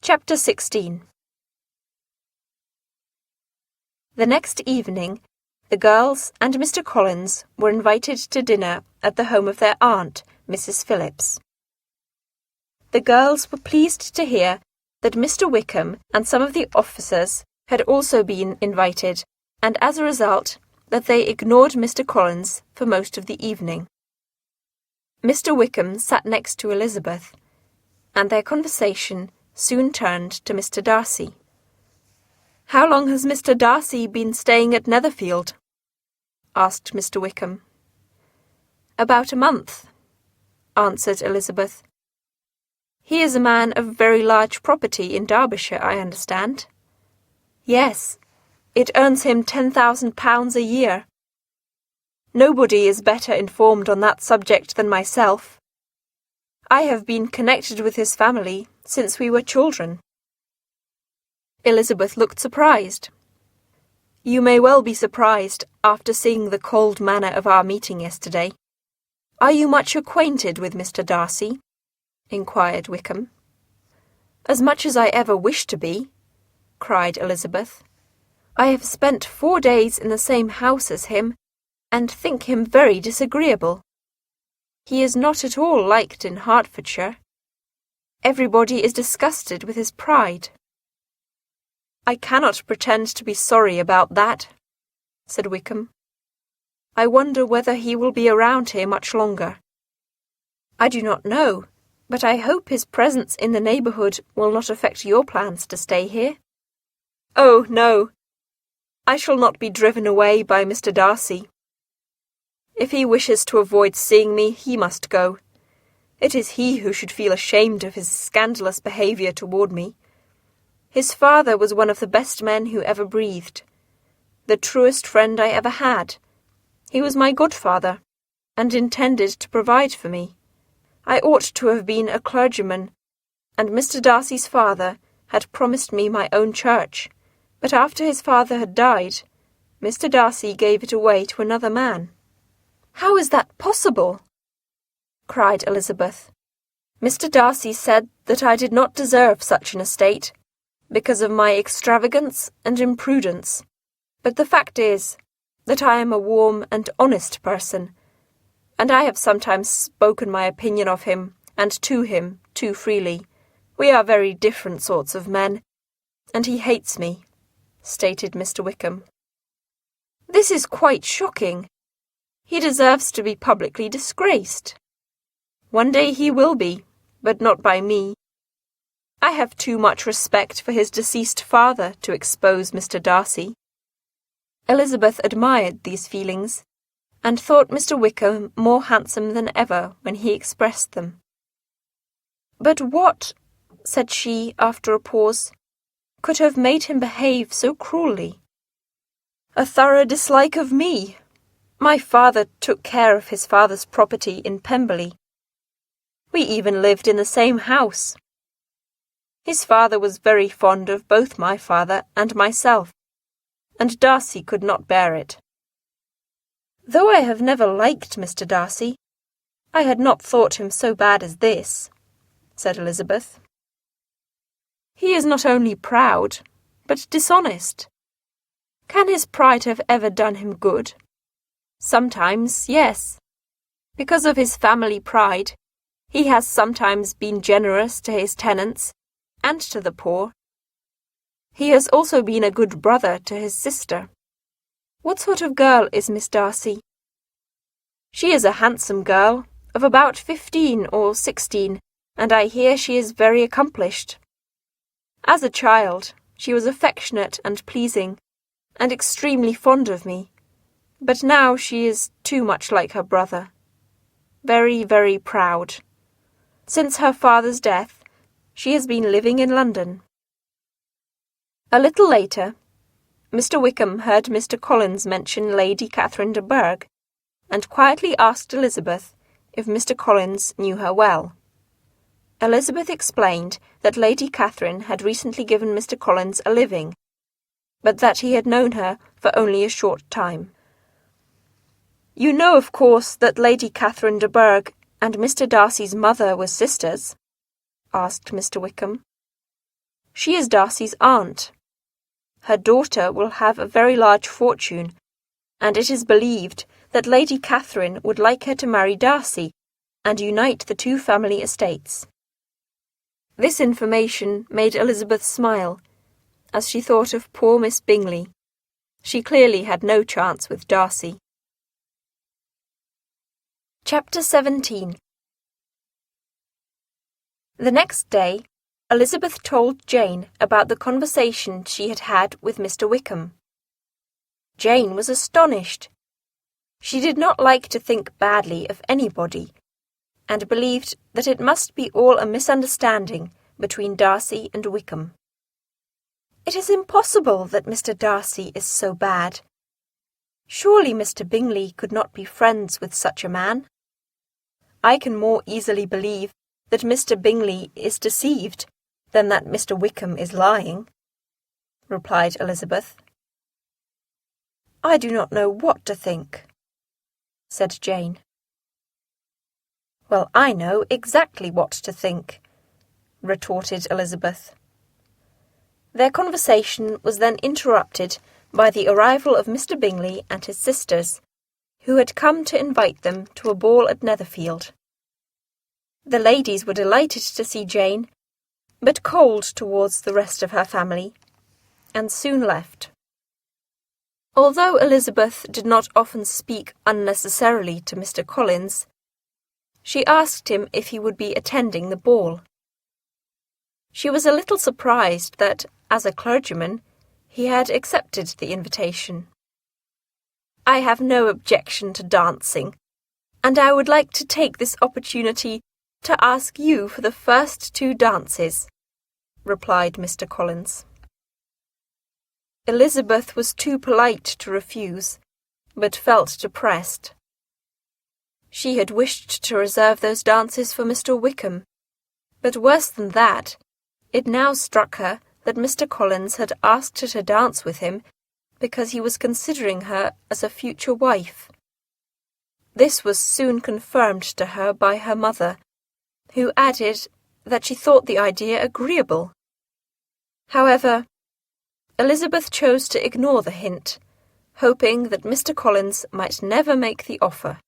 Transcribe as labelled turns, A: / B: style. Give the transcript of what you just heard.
A: Chapter 16. The next evening, the girls and Mr. Collins were invited to dinner at the home of their aunt, Mrs. Phillips. The girls were pleased to hear that Mr. Wickham and some of the officers had also been invited, and as a result, that they ignored Mr. Collins for most of the evening. Mr. Wickham sat next to Elizabeth, and their conversation soon turned to Mr. Darcy. "How long has Mr. Darcy been staying at Netherfield?" asked Mr. Wickham. "About a month," answered Elizabeth. "He is a man of very large property in Derbyshire, I understand." "Yes, it earns him £10,000 a year." "Nobody is better informed on that subject than myself. I have been connected with his family since we were children." Elizabeth looked surprised. "You may well be surprised after seeing the cold manner of our meeting yesterday. Are you much acquainted with Mr. Darcy?" inquired Wickham. "As much as I ever wish to be," cried Elizabeth. "I have spent 4 days in the same house as him, and think him very disagreeable. He is not at all liked in Hertfordshire. Everybody is disgusted with his pride." "I cannot pretend to be sorry about that," said Wickham. "I wonder whether he will be around here much longer." "I do not know, but I hope his presence in the neighbourhood will not affect your plans to stay here." "Oh, no. I shall not be driven away by Mr. Darcy. If he wishes to avoid seeing me, he must go. It is he who should feel ashamed of his scandalous behaviour toward me. His father was one of the best men who ever breathed, the truest friend I ever had. He was my godfather, and intended to provide for me. I ought to have been a clergyman, and Mr. Darcy's father had promised me my own church, but after his father had died, Mr. Darcy gave it away to another man." "How is that possible?" cried Elizabeth. "Mr. Darcy said that I did not deserve such an estate, because of my extravagance and imprudence. But the fact is that I am a warm and honest person, and I have sometimes spoken my opinion of him and to him too freely. We are very different sorts of men, and he hates me," stated Mr. Wickham. "This is quite shocking. He deserves to be publicly disgraced." "One day he will be, but not by me. I have too much respect for his deceased father to expose Mr. Darcy." Elizabeth admired these feelings, and thought Mr. Wickham more handsome than ever when he expressed them. "But what," said she after a pause, "could have made him behave so cruelly?" "A thorough dislike of me. My father took care of his father's property in Pemberley. We even lived in the same house. His father was very fond of both my father and myself, and Darcy could not bear it. Though I have never liked Mr. Darcy, I had not thought him so bad as this," said Elizabeth. "He is not only proud, but dishonest. Can his pride have ever done him good? Sometimes, yes. Because of his family pride, he has sometimes been generous to his tenants and to the poor. He has also been a good brother to his sister. What sort of girl is Miss Darcy?" "She is a handsome girl, of about 15 or 16, and I hear she is very accomplished. As a child, she was affectionate and pleasing, and extremely fond of me, but now she is too much like her brother. Very, very proud. Since her father's death, she has been living in London." A little later, Mr. Wickham heard Mr. Collins mention Lady Catherine de Bourgh, and quietly asked Elizabeth if Mr. Collins knew her well. Elizabeth explained that Lady Catherine had recently given Mr. Collins a living, but that he had known her for only a short time. "You know, of course, that Lady Catherine de Bourgh and Mr. Darcy's mother were sisters?" asked Mr. Wickham. She is Darcy's aunt. Her daughter will have a very large fortune, and it is believed that Lady Catherine would like her to marry Darcy and unite the two family estates. This information made Elizabeth smile, as she thought of poor Miss Bingley. She clearly had no chance with Darcy. Chapter 17. The next day, Elizabeth told Jane about the conversation she had had with Mr. Wickham. Jane was astonished. She did not like to think badly of anybody, and believed that it must be all a misunderstanding between Darcy and Wickham. It is impossible that Mr. Darcy is so bad. Surely Mr. Bingley could not be friends with such a man. I can more easily believe that Mr. Bingley is deceived than that Mr. Wickham is lying, replied Elizabeth. I do not know what to think, said Jane. Well, I know exactly what to think, retorted Elizabeth. Their conversation was then interrupted by the arrival of Mr. Bingley and his sisters, who had come to invite them to a ball at Netherfield. The ladies were delighted to see Jane, but cold towards the rest of her family, and soon left. Although Elizabeth did not often speak unnecessarily to Mr. Collins, she asked him if he would be attending the ball. She was a little surprised that, as a clergyman, he had accepted the invitation. I have no objection to dancing, and I would like to take this opportunity to ask you for the first 2 dances, replied Mr. Collins. Elizabeth was too polite to refuse, but felt depressed. She had wished to reserve those dances for Mr. Wickham, but worse than that, it now struck her that Mr. Collins had asked her to dance with him because he was considering her as a future wife. This was soon confirmed to her by her mother, who added that she thought the idea agreeable. However, Elizabeth chose to ignore the hint, hoping that Mr. Collins might never make the offer.